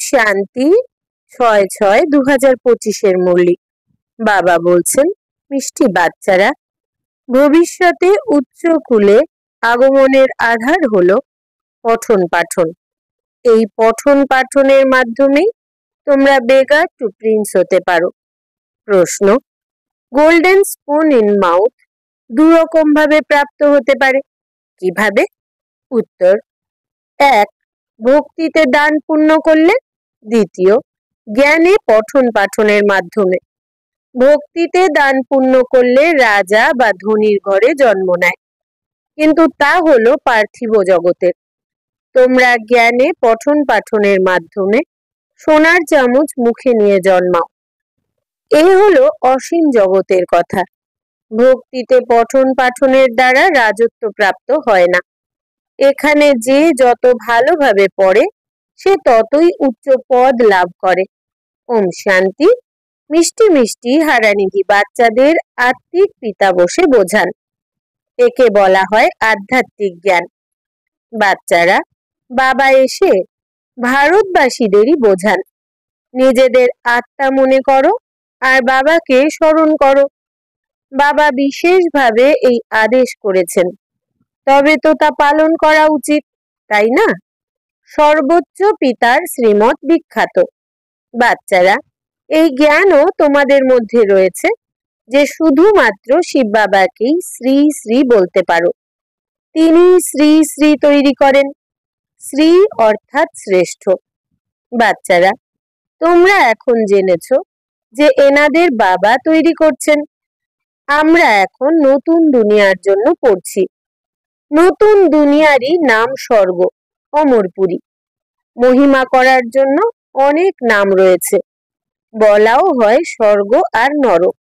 শান্তি 6/6/2025 মল্লিক। বাবা বলছেন, মিষ্টি বাচ্চারা, ভবিষ্যতে উচ্চ কুলে আগমনের আধার হলো পঠন পাঠন। এই পঠন পাঠনের মাধ্যমেই তোমরা বেগার টু প্রিন্স হতে পারো। প্রশ্ন: গোল্ডেন স্পুন ইন মাউথ দুরকম ভাবে প্রাপ্ত হতে পারে, কিভাবে? উত্তর: 1. ভক্তিতে দান পুণ্য করলে। 2. জ্ঞানে পঠন পাঠনের মাধ্যমে। ভক্তিতে দান পুণ্য করলে রাজা বা ধনীর ঘরে জন্ম নেয়, কিন্তু তা হলো পার্থিব জগতের। তোমরা জ্ঞানে পঠন পাঠনের মাধ্যমে সোনার চামচ মুখে নিয়ে জন্মাও। এ হলো অসীম জগতের কথা। ভক্তিতে পঠন পাঠনের দ্বারা রাজত্ব প্রাপ্ত হয় না। এখানে যে যত ভালোভাবে পড়ে সে ততই উচ্চ পদ লাভ করে। ওম শান্তি। মিষ্টি মিষ্টি হারানিধি বাচ্চাদের আত্মিক পিতা বসে বোঝান। একে বলা হয় আধ্যাত্মিক জ্ঞান। বাচ্চারা, বাবা এসে ভারতবাসীদেরই বোঝান। নিজেদের আত্মা মনে করো আর বাবাকে স্মরণ করো। বাবা বিশেষভাবে এই আদেশ করেছেন, তবে তো তা পালন করা উচিত, তাই না? সর্বোচ্চ পিতার শ্রীমত বিখ্যাত। বাচ্চারা, এই জ্ঞানও তোমাদের মধ্যে রয়েছে যে শুধুমাত্র শিব বাবাকেই শ্রী শ্রী বলতে পারো। তিনি শ্রী শ্রী তৈরি করেন। শ্রী অর্থাৎ শ্রেষ্ঠ। বাচ্চারা, তোমরা এখন জেনেছ যে এনাদের বাবা তৈরি করছেন। আমরা এখন নতুন দুনিয়ার জন্য পড়ছি। নতুন দুনিয়ারই নাম স্বর্গ, অমরপুরী। মহিমা করার জন্য অনেক নাম রয়েছে। বলাও হয় স্বর্গ আর নরক।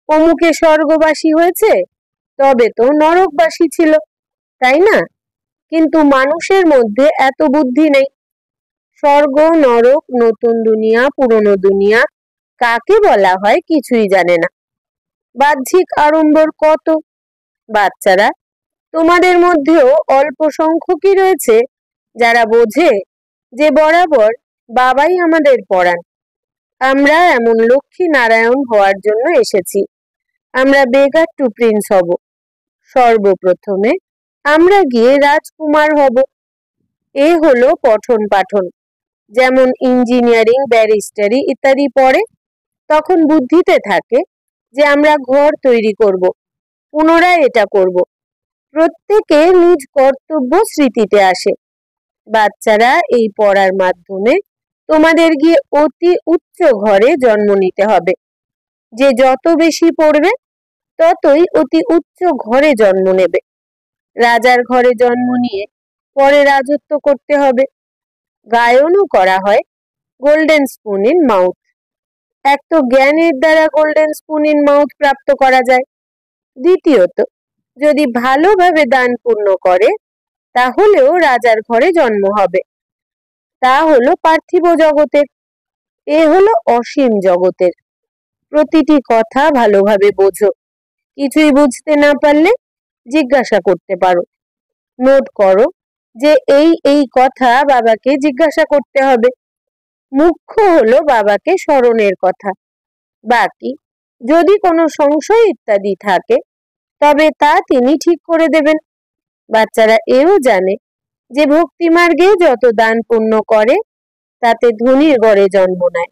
অমুকে স্বর্গবাসী হয়েছে, তবে তো নরকবাসী ছিল, তাই না? কিন্তু মানুষের মধ্যে এত বুদ্ধি নেই। স্বর্গ, নরক, নতুন দুনিয়া, পুরনো দুনিয়া কাকে বলা হয় কিছুই জানে না। বাহ্যিক আড়ম্বর কত। বাচ্চারা, তোমাদের মধ্যেও অল্প সংখ্যকই রয়েছে যারা বোঝে যে বরাবর বাবাই আমাদের পড়ান। আমরা এমন লক্ষ্মী নারায়ণ হওয়ার জন্য এসেছি। আমরা বেগার টু প্রিন্স হব। সর্বপ্রথমে আমরা গিয়ে রাজকুমার হব। এ হলো পঠন পাঠন। যেমন ইঞ্জিনিয়ারিং, ব্যারিস্টারি ইত্যাদি পড়ে, তখন বুদ্ধিতে থাকে যে আমরা ঘর তৈরি করব, পুনরায় এটা করব। প্রত্যেকে নিজ কর্তব্য স্মৃতিতে আসে। বাচ্চারা, এই পড়ার মাধ্যমে তোমাদের গিয়ে অতি উচ্চ ঘরে জন্ম নিতে হবে। যে যত বেশি পড়বে ততই অতি উচ্চ ঘরে জন্ম নেবে। রাজার ঘরে জন্ম নিয়ে পরে রাজত্ব করতে হবে। গায়নও করা হয় গোল্ডেন স্পুন ইন মাউথ। এক তো জ্ঞানের দ্বারা গোল্ডেন স্পুন ইন মাউথ প্রাপ্ত করা যায়। দ্বিতীয়ত, যদি ভালোভাবে দান পূর্ণ করে তাহলেও রাজার ঘরে জন্ম হবে। তা হলো পার্থিব জগতের। এ হলো অসীম জগতের। প্রতিটি কথা ভালোভাবে বোঝো। কিছুই বুঝতে না পারলে জিজ্ঞাসা করতে পারো। নোট করো যে এই কথা বাবাকে জিজ্ঞাসা করতে হবে। মুখ্য হলো বাবাকে স্মরণের কথা। বাকি যদি কোনো সংশয় ইত্যাদি থাকে তবে তা তিনি ঠিক করে দেবেন। বাচ্চারা এও জানে যে ভক্তি মার্গে যত দান পুণ্য করে তাতে ধনীর ঘরে জন্ম নেয়।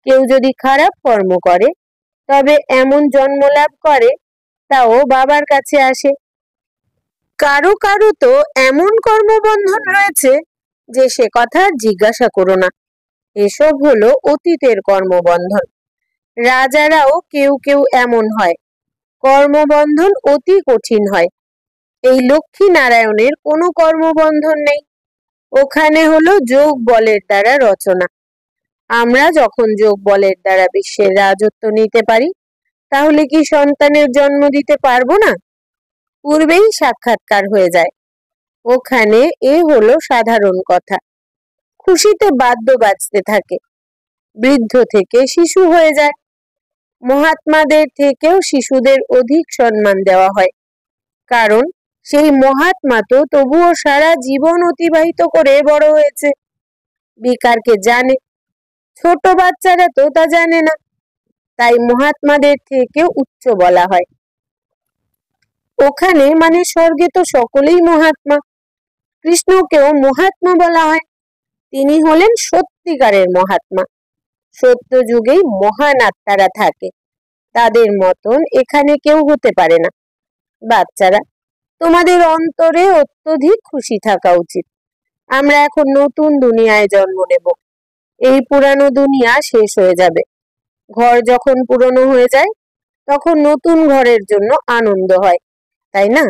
কেউ যদি খারাপ কর্ম করে তবে এমন জন্ম লাভ করে তাও বাবার কাছে আসে। কারো কারো তো এমন কর্মবন্ধন রয়েছে যে সে কথা জিজ্ঞাসা করো না। এসব হলো অতীতের কর্মবন্ধন। রাজারাও কেউ কেউ এমন হয়। কর্মবন্ধন অতি কঠিন হয়। এই লক্ষ্মী নারায়ণের কোনো কর্মবন্ধন নেই। ওখানে হলো যোগ বলের দ্বারা রচনা। আমরা যখন যোগ বলের দ্বারা বিশ্বের রাজত্ব নিতে পারি, তাহলে কি সন্তানের জন্ম দিতে পারবো না? পূর্বেই সাক্ষাৎকার হয়ে যায়। ওখানে এ হলো সাধারণ কথা। খুশিতে বাদ্য বাজতে থাকে। বৃদ্ধ থেকে শিশু হয়ে যায়। মহাত্মাদের থেকেও শিশুদের অধিক সম্মান দেওয়া হয়, কারণ সেই মহাত্মা তো তবুও সারা জীবন অতিবাহিত করে বড় হয়েছে। বিকারকে জানে। ছোট বাচ্চারা তো তা জানে না, তাই মহাত্মাদের থেকেও উচ্চ বলা হয়। ওখানে মানে স্বর্গে তো সকলেই মহাত্মা। কৃষ্ণকেও মহাত্মা বলা হয়। তিনি হলেন সত্যিকারের মহাত্মা। সত্য যুগেই মহান আত্মারা থাকে, তাদের মতন এখানে কেউ হতে পারে না। বাচ্চারা, তোমাদের অন্তরে অত্যধিক খুশি থাকা উচিত। আমরা এখন নতুন দুনিয়ায় জন্ম নেব। এই পুরানো দুনিয়া শেষ হয়ে যাবে। ঘর যখন পুরনো হয়ে যায় তখন নতুন ঘরের জন্য আনন্দ হয়, তাই না?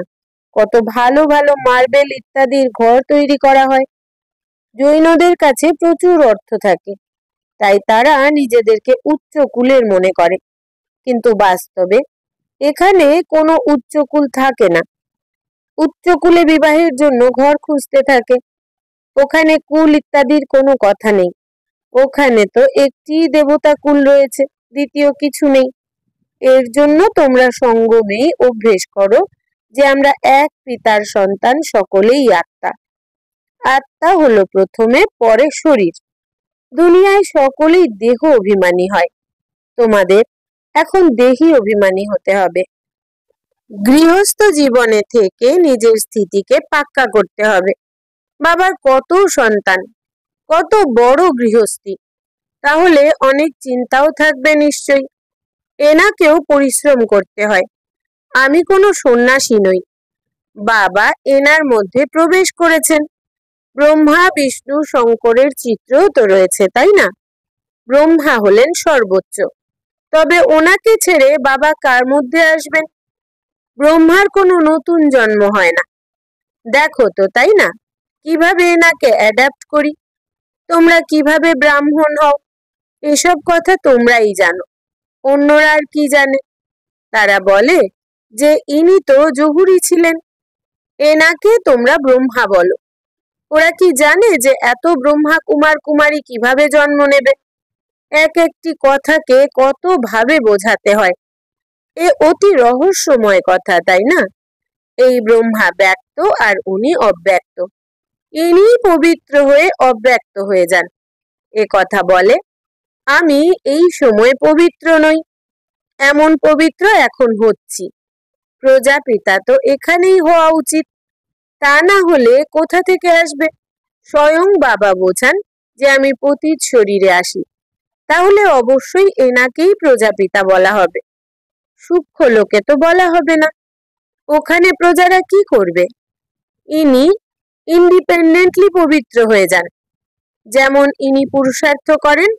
কত ভালো ভালো মার্বেল ইত্যাদির ঘর তৈরি করা হয়। জৈনদের কাছে প্রচুর অর্থ থাকে, তাই তারা নিজেদেরকে উচ্চ কুলের মনে করে। কিন্তু বাস্তবে এখানে কোনো উচ্চ কুল থাকে না। উচ্চ কুলে বিবাহের জন্য ঘর খুঁজতে থাকে। ওখানে কুল ইত্যাদির কোনো কথা নেই। ওখানে তো একটি দেবতা কুল রয়েছে, দ্বিতীয় কিছু নেই। এর জন্য তোমরা সঙ্গমেই অভ্যেস করো যে আমরা এক পিতার সন্তান, সকলেই আত্মা। আত্মা হলো প্রথমে, পরে শরীর। দুনিয়ায় সকলেই দেহ অভিমানী হয়। তোমাদের এখন দেহি অভিমানী হতে হবে। গৃহস্থ জীবনে থেকে নিজের স্থিতিকে পাক্কা করতে হবে। বাবার কত সন্তান, কত বড় গৃহস্থী, তাহলে অনেক চিন্তাও থাকবে নিশ্চয়ই। এনাকেও পরিশ্রম করতে হয়। আমি কোনো সন্ন্যাসী নই। বাবা এনার মধ্যে প্রবেশ করেছেন। ব্রহ্মা বিষ্ণু শঙ্করের চিত্রও তো রয়েছে, তাই না? ব্রহ্মা হলেন সর্বোচ্চ। তবে ওনাকে ছেড়ে বাবা কার মধ্যে আসবেন? ব্রহ্মার কোনো নতুন জন্ম হয় না। দেখো তো, তাই না, কিভাবে এনাকে অ্যাডাপ্ট করি। তোমরা কিভাবে ব্রাহ্মণ হও এসব কথা তোমরাই জানো, অন্যরা আর কি জানে? তারা বলে যে ইনি তো জহুরি ছিলেন, এনাকে তোমরা ব্রহ্মা বলো। ওরা কি জানে যে এত ব্রহ্মা কুমার কুমারী কিভাবে জন্ম নেবে? এক একটি কথাকে কত ভাবে বোঝাতে হয়। এ অতি রহস্যময় কথা, তাই না? এই ব্রহ্মা ব্যক্ত আর উনি অব্যক্ত। ইনি পবিত্র হয়ে অব্যক্ত হয়ে যান। এ কথা বলে আমি এই সময় পবিত্র নই, এমন পবিত্র এখন হচ্ছি। প্রজাপিতা তো এখানেই হওয়া উচিত, তা না হলে কোথা থেকে আসবে? স্বয়ং বাবা বোঝান যে আমি পতিত শরীরে আসি, তাহলে অবশ্যই এনাকেই প্রজাপিতা বলা হবে। সূক্ষ্ম লোকে তো বলা হবে না। ওখানে প্রজারা কি করবে? ইনি ইন্ডিপেন্ডেন্টলি পবিত্র হয়ে যান। যেমন ইনি পুরুষার্থ করেন,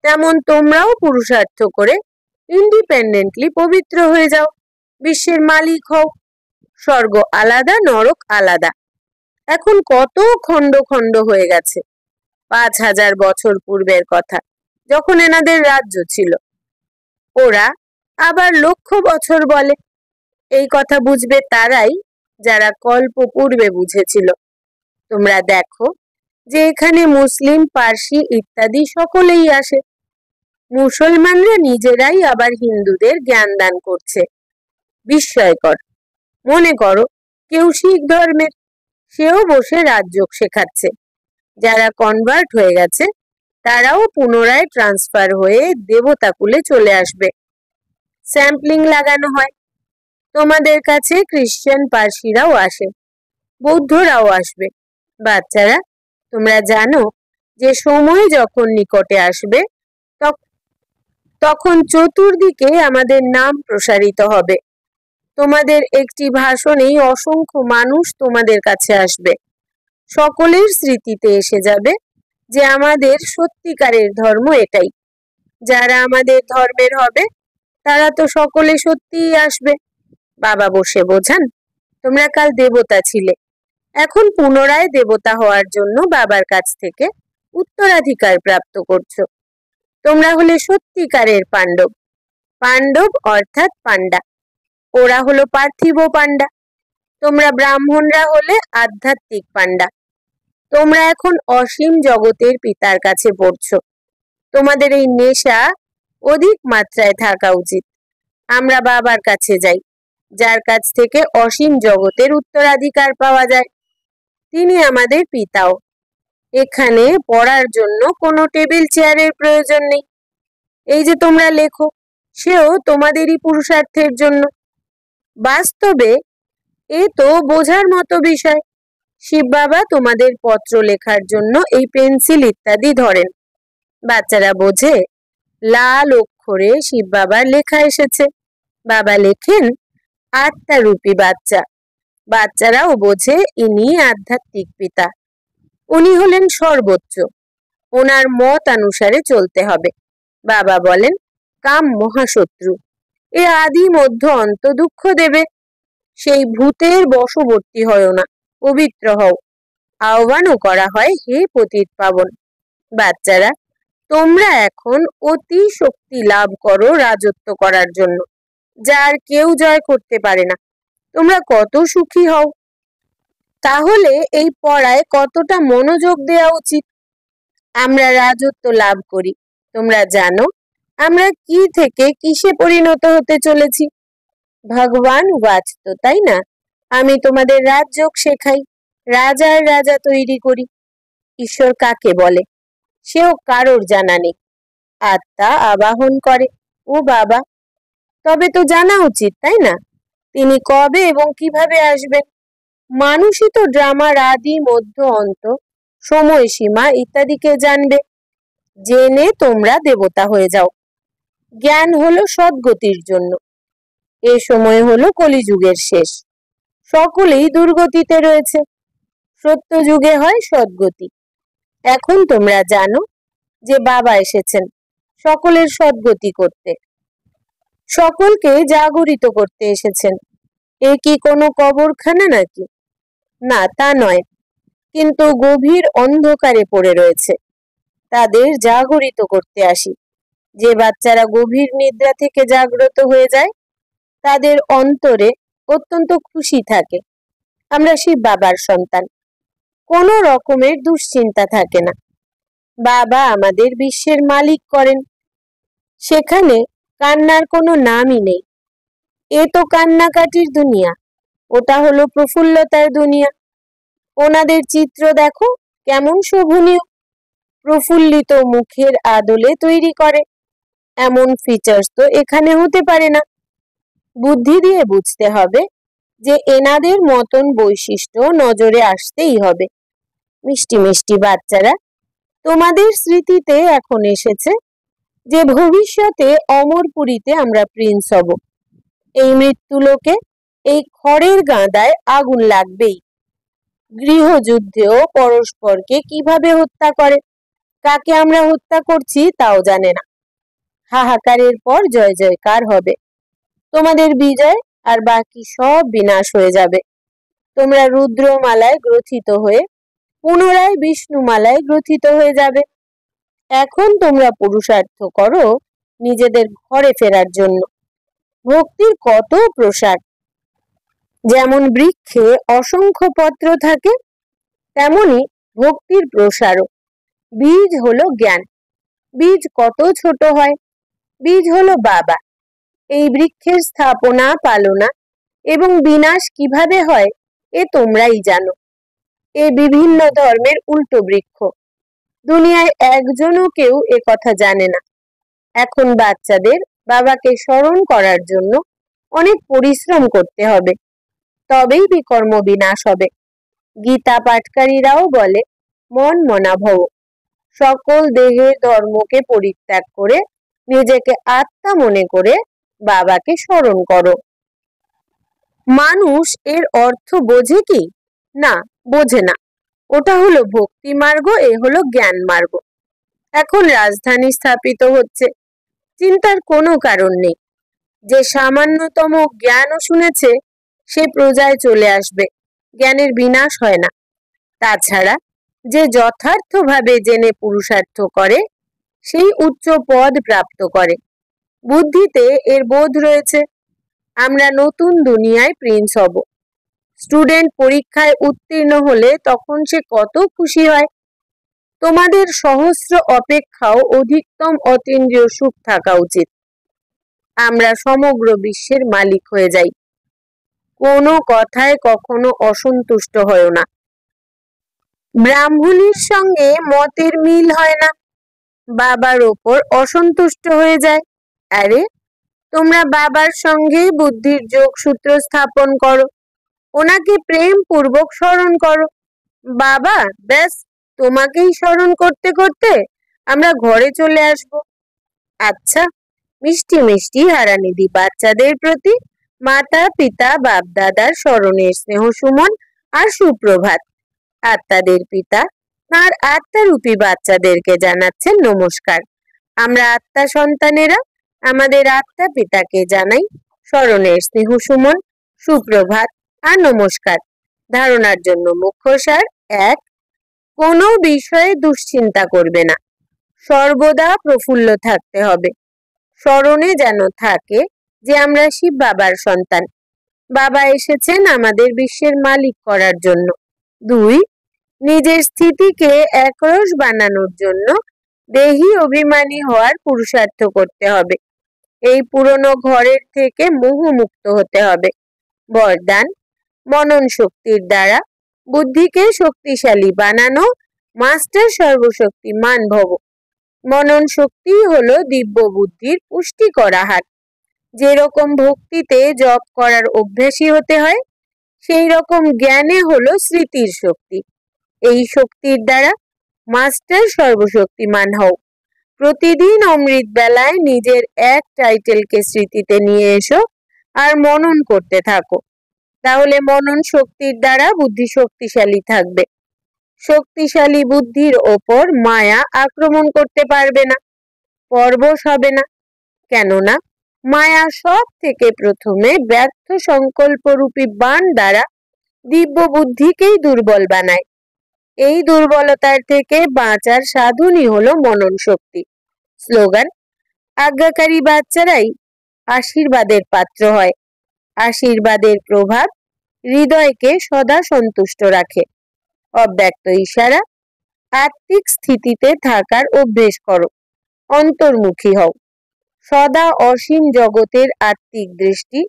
তেমন তোমরাও পুরুষার্থ করে ইন্ডিপেন্ডেন্টলি পবিত্র হয়ে যাও। বিশ্বের মালিক হও। স্বর্গ আলাদা, নরক আলাদা। এখন কত খণ্ড খণ্ড হয়ে গেছে। 5000 বছর পূর্বের কথা, যখন এনাদের রাজ্য ছিল। ওরা আবার লক্ষ বছর বলে। এই কথা বুঝবে তারাই যারা কল্প পূর্বে বুঝেছিল। তোমরা দেখো যে এখানে মুসলিম, পার্সি ইত্যাদি সকলেই আসে। মুসলমানরা নিজেরাই আবার হিন্দুদের জ্ঞান দান করছে। বিস্ময়কর। মনে করো কেউ শিখ ধর্মের, সেও বসে রাজযোগ শেখাচ্ছে। যারা কনভার্ট হয়ে গেছে তারাও পুনরায় ট্রান্সফার হয়ে দেবতা কুলে চলে আসবে। স্যাম্পলিং লাগানো হয়। তোমাদের কাছে খ্রিস্টান, পার্সিরাও আসে, বৌদ্ধরাও আসবে। বাচ্চারা, তোমরা জানো যে সময় যখন নিকটে আসবে তখন চতুর্দিকে আমাদের নাম প্রসারিত হবে। তোমাদের একটি ভাষণেই অসংখ্য মানুষ তোমাদের কাছে আসবে। সকলের স্মৃতিতে এসে যাবে যে আমাদের সত্যিকারের ধর্ম এটাই। যারা আমাদের ধর্মের হবে তারা তো সকলে সত্যিই আসবে। বাবা বসে বোঝান, তোমরা কাল দেবতা ছিলে, এখন পুনরায় দেবতা হওয়ার জন্য বাবার কাছ থেকে উত্তরাধিকার প্রাপ্ত করছো। তোমরা হলে সত্যিকারের পাণ্ডব। পাণ্ডব অর্থাৎ পান্ডা। ওরা হলো পার্থিব পান্ডা। তোমরা ব্রাহ্মণরা হলে আধ্যাত্মিক পান্ডা। তোমরা এখন অসীম জগতের পিতার কাছে পড়ছো। তোমাদের এই নেশা অধিক মাত্রায় থাকা উচিত। আমরা বাবার কাছে যাই, যার কাছ থেকে অসীম জগতের উত্তরাধিকার পাওয়া যায়। তিনি আমাদের পিতাও। এখানে পড়ার জন্য কোনো টেবিল চেয়ারের প্রয়োজন নেই। এই যে তোমরা লেখো, সেও তোমাদেরই পুরুষার্থের জন্য। বাস্তবে এ তো বোঝার মতো বিষয়। শিব বাবা তোমাদের পত্র লেখার জন্য এই পেন্সিল ইত্যাদি ধরেন। বাচ্চারা বোঝে লাল অক্ষরে শিব বাবার লেখা এসেছে। বাবা লেখেন আত্মারূপী বাচ্চা। বাচ্চারাও বোঝে ইনি আধ্যাত্মিক পিতা। উনি হলেন সর্বোচ্চ। ওনার মত অনুসারে চলতে হবে। বাবা বলেন কাম মহাশত্রু, এ আদি মধ্য অন্ত দুঃখ দেবে। সেই ভূতের বশবর্তী হয় না, পবিত্র হও। আহ্বানও করা হয় হে পতিত পাবন। বাচ্চারা, তোমরা এখন অতি শক্তি লাভ করো রাজত্ব করার জন্য, যার কেউ জয় করতে পারে না। তোমরা কত সুখী হও। তাহলে এই পড়ায় কতটা মনোযোগ দেওয়া উচিত। আমরা রাজত্ব লাভ করি। তোমরা জানো আমরা কি থেকে কিসে পরিণত হতে চলেছি। ভগবান বাঁচত, তাই না? আমি তোমাদের রাজযোগ শেখাই, রাজার রাজা তৈরি করি। ঈশ্বর কাকে বলে সেও কারোর জানা নেই। আত্মা আবাহন করে। ও বাবা, তবে তো জানা উচিত, তাই না? তিনি কবে এবং কিভাবে আসবেন। মানুষই তো ড্রামার আদি মধ্য অন্ত, সময়সীমা ইত্যাদিকে জানবে। জেনে তোমরা দেবতা হয়ে যাও। জ্ঞান হলো সদ্গতির জন্য। এ সময় হলো কলিযুগের শেষ। সকলেই দুর্গতিতে রয়েছে। সত্য যুগে হয় সদ্গতি। এখন তোমরা জানো যে বাবা এসেছেন সকলের সদ্গতি করতে, সকলকে জাগরিত করতে এসেছেন। এ কি কোনো কবরখানা নাকি? না, তা নয়, কিন্তু গভীর অন্ধকারে পড়ে রয়েছে। তাদের জাগরিত করতে আসি। যে বাচ্চারা গভীর নিদ্রা থেকে জাগ্রত হয়ে যায়, তাদের অন্তরে অত্যন্ত খুশি থাকে। আমরা শিব বাবার সন্তান। কোনো রকমের দুশ্চিন্তা থাকে না। বাবা আমাদের বিশ্বের মালিক করেন। সেখানে কান্নার কোনো নামই নেই। এ তো কান্নাকাটির দুনিয়া, ওটা হলো প্রফুল্লতার দুনিয়া। ওনাদের চিত্র দেখো কেমন শোভনীয়। প্রফুল্লিত মুখের আদলে তৈরি করে। এমন ফিচার্স তো এখানে হতে পারে না। বুদ্ধি দিয়ে বুঝতে হবে যে এনাদের মতন বৈশিষ্ট্য নজরে আসতেই হবে। মিষ্টি মিষ্টি বাচ্চারা, তোমাদের স্মৃতিতে এখন এসেছে যে ভবিষ্যতে অমরপুরীতে আমরা প্রিন্স হব। এই মৃত্যুলোকে এই খড়ের গাদায় আগুন লাগবেই। গৃহযুদ্ধেও পরস্পরকে কিভাবে হত্যা করে, কাকে আমরা হত্যা করছি তাও জানে না। হাহাকারের পর জয় জয়কার হবে। তোমাদের বিজয় আর বাকি সব বিনাশ হয়ে যাবে। তোমরা রুদ্রমালায় গ্রথিত হয়ে পুনরায় বিষ্ণুমালায় গ্রথিত হয়ে যাবে। এখন তোমরা পুরুষার্থ করো নিজেদের ঘরে ফেরার জন্য। ভক্তির কত প্রসার। যেমন বৃক্ষে অসংখ্য পত্র থাকে, তেমনি ভক্তির প্রসারও। বীজ হলো জ্ঞান। বীজ কত ছোট হয়। বীজ হলো বাবা। এই বৃক্ষের স্থাপনা, পালনা এবং বিনাশ কিভাবে হয় এ তোমরাই জানো। এ বিভিন্ন ধর্মের উল্টো বৃক্ষ। দুনিয়ায় একজনও কেউ এ কথা জানে না। এখন বাচ্চাদের বাবাকে স্মরণ করার জন্য অনেক পরিশ্রম করতে হবে, তবেই বিকর্ম বিনাশ হবে। গীতা পাঠকারীরাও বলে মন মনা ভব। সকল দেহের ধর্মকে পরিত্যাগ করে নিজেকে আত্মা মনে করে বাবাকে স্মরণ করো। মানুষ এর অর্থ বোঝে কি? না, বোঝে না। ওটা হলো ভক্তি মার্গ, এ হলো জ্ঞান মার্গ। এখন রাজধানী স্থাপিত হচ্ছে, চিন্তার কোনো কারণ নেই। যে সামান্যতম জ্ঞানও শুনেছে সে প্রজায় চলে আসবে। জ্ঞানের বিনাশ হয় না। তাছাড়া যে যথার্থভাবে জেনে পুরুষার্থ করে সেই উচ্চ পদ প্রাপ্ত করে। বুদ্ধিতে এর বোধ রয়েছে। আমরা নতুন দুনিয়ায় প্রিন্স হব। স্টুডেন্ট পরীক্ষায় উত্তীর্ণ হলে তখন সে কত খুশি হয়। তোমাদের সহস্র অপেক্ষাও অধিকতম অতীন্দ্রিয় সুখ থাকা উচিত। আমরা সমগ্র বিশ্বের মালিক হয়ে যাই। কোনো কথায় কখনো অসন্তুষ্ট হও না। ব্রাহ্মণীর সঙ্গে মতের মিল হয় না, বাবার ওপর অসন্তুষ্ট হয়ে যায়। আরে, তোমরা বাবার সঙ্গে বুদ্ধির যোগসূত্র স্থাপন করো, ওনাকে প্রেম পূর্বক স্মরণ করো। বাবা, ব্যাস, তোমাকেই স্মরণ করতে করতে আমরা ঘরে চলে আসব। আচ্ছা, মিষ্টি মিষ্টি হারানিধি বাচ্চাদের প্রতি মাতা পিতা বাপ দাদার স্মরণের স্নেহ সুমন আর সুপ্রভাত। আত্মাদের পিতা তাঁর আত্মারূপী বাচ্চাদেরকে জানাচ্ছেন নমস্কার। আমরা আত্মা সন্তানেরা আমাদের আত্মা পিতাকে জানাই স্মরণের স্নেহ সুমন, সুপ্রভাত আর নমস্কার। ধারণার জন্য মুখ্য সার: 1. কোনো বিষয়ে দুশ্চিন্তা করবে না, সর্বদা প্রফুল্ল থাকতে হবে। স্মরণে যেন থাকে যে আমরা শিব বাবার সন্তান, বাবা এসেছেন আমাদের বিশ্বের মালিক করার জন্য। 2. নিজের স্থিতিকে একরস বানানোর জন্য দেহি অভিমানী হওয়ার পুরুষার্থ করতে হবে। এই পুরনো ঘরের থেকে মোহমুক্ত হতে হবে। বরদান: মনন শক্তির দ্বারা বুদ্ধিকে শক্তিশালী বানানো, মাস্টার সর্বশক্তিমান ভব। মনন শক্তি হলো দিব্য বুদ্ধির পুষ্টিকর আহার। যেরকম ভক্তিতে জপ করার অভ্যাসী হতে হয়, সেই রকম জ্ঞানে হলো স্মৃতির শক্তি। এই শক্তির দ্বারা মাস্টার সর্বশক্তিমান হও। প্রতিদিন অমৃত বেলায় নিজের এক টাইটেলকে স্মৃতিতে নিয়ে এসো আর মনন করতে থাকো। তাহলে মনন শক্তির দ্বারা বুদ্ধি শক্তিশালী থাকবে। শক্তিশালী বুদ্ধির ওপর মায়া আক্রমণ করতে পারবে না, পরবশ হবে না। কেননা মায়া সব থেকে প্রথমে ব্যর্থ সংকল্পরূপী বাণ দ্বারা দিব্য বুদ্ধিকেই দুর্বল বানায়। এই দুর্বলতার থেকে বাঁচার সাধনই হলো মনন শক্তি। স্লোগান: আজ্ঞাকারী বাচ্চারাই আশীর্বাদের পাত্র হয়। আশীর্বাদের প্রভাব হৃদয়কে সদা সন্তুষ্ট রাখে। অব্যক্ত ইশারা: আত্মিক স্থিতিতে থাকার অভ্যেস করো, অন্তর্মুখী হও। সদা অসীম জগতের আত্মিক দৃষ্টি,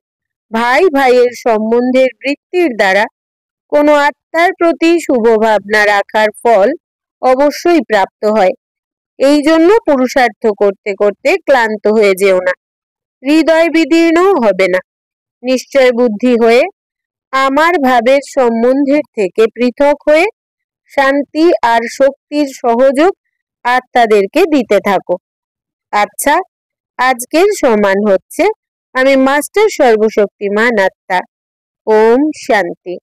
ভাই ভাইয়ের সম্বন্ধের বৃত্তির দ্বারা কোনো আত্মার প্রতি শুভ ভাবনা রাখার ফল অবশ্যই প্রাপ্ত হয়। এই জন্য পুরুষার্থ করতে করতে ক্লান্ত হয়ে যেও না, হৃদয় বিদীর্ণ হবে না। নিশ্চয় বুদ্ধি হয়ে আমার ভাবের সম্বন্ধের থেকে পৃথক হয়ে শান্তি আর শক্তির সহযোগ আত্মাদেরকে দিতে থাকো। আচ্ছা, আজকের সমান হচ্ছে আমি মাস্টার সর্বশক্তিমান আত্মা। ওম শান্তি।